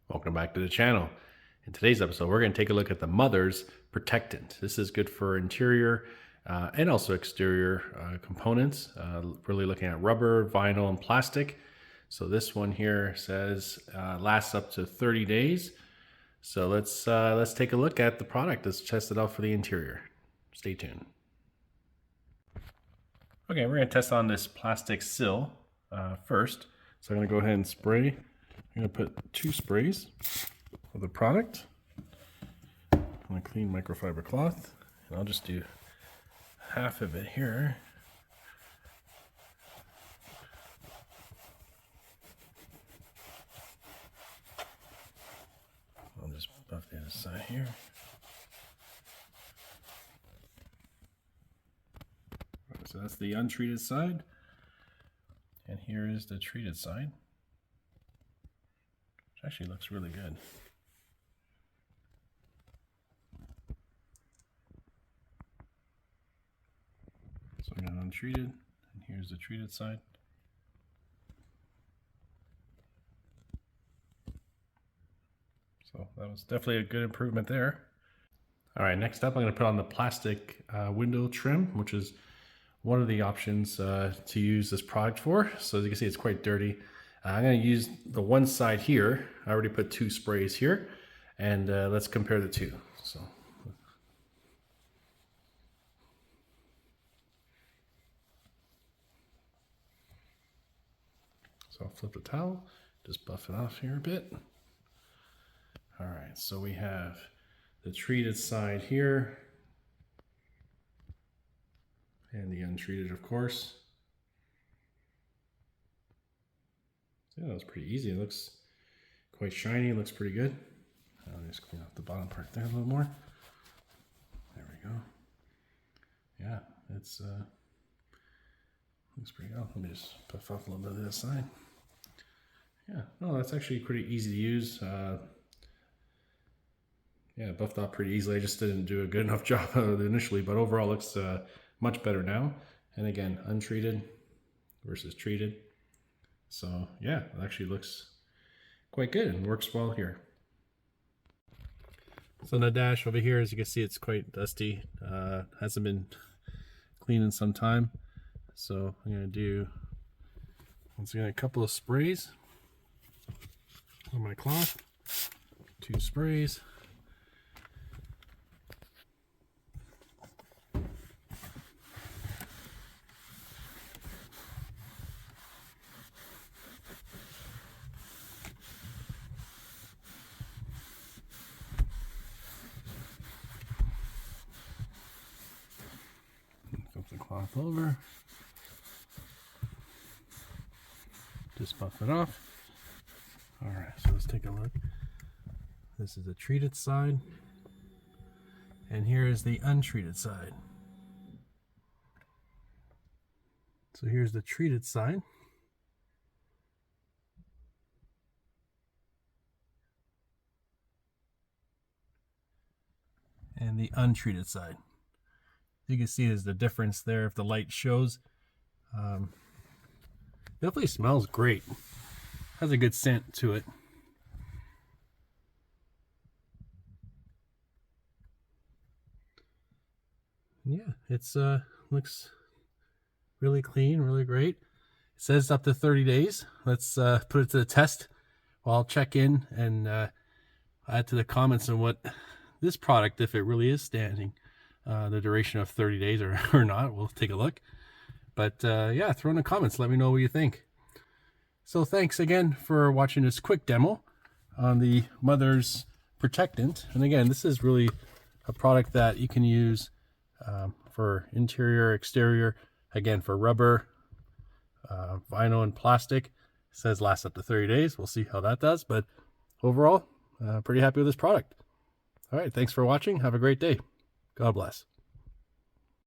Welcome back to the channel. In today's episode, we're going to take a look at the Mothers Protectant. This is good for interior and also exterior components, really looking at rubber, vinyl, and plastic. So this one here says lasts up to 30 days. So let's take a look at the product. Let's test it out for the interior. Stay tuned. Okay, we're going to test on this plastic sill first. So I'm going to go ahead and spray. I'm going to put 2 sprays of the product on a clean microfiber cloth, and I'll just do half of it here. I'll just buff the other side here. So that's the untreated side, and here is the treated side. Actually looks really good. So we got untreated, and here's the treated side. So that was definitely a good improvement there. All right, next up I'm going to put on the plastic window trim, which is one of the options to use this product for. So as you can see, it's quite dirty. I'm going to use the one side here. I already put 2 sprays here, and let's compare the two. So I'll flip the towel, just buff it off here a bit. All right, so we have the treated side here, and the untreated, of course. Yeah, that was pretty easy. It looks quite shiny. It looks pretty good. I'll just clean up the bottom part there a little more. There we go. Yeah, it's looks pretty good. Let me just puff off a little bit of this side. Yeah, no, that's actually pretty easy to use. Yeah, buffed off pretty easily. I just didn't do a good enough job initially, but overall looks much better now. And again, untreated versus treated. So yeah, it actually looks quite good and works well here. So the dash over here, as you can see, it's quite dusty. Hasn't been cleaned in some time. So I'm gonna do, once again, a couple of sprays on my cloth. 2 sprays. Flip the cloth over. Just buff it off. All right, so let's take a look. This is the treated side, and here is the untreated side. So here's the treated side. And the untreated side. You can see there's the difference there if the light shows. Definitely smells great. Has a good scent to it. Yeah, it's looks really clean, really great. It says up to 30 days. Let's put it to the test. Well, I'll check in and add to the comments on what this product, if it really is standing the duration of 30 days or not. We'll take a look. But yeah, throw in the comments. Let me know what you think. So thanks again for watching this quick demo on the Mothers Protectant. And again, this is really a product that you can use for interior, exterior, again, for rubber, vinyl, and plastic. It says lasts up to 30 days. We'll see how that does. But overall, pretty happy with this product. All right, thanks for watching. Have a great day. God bless.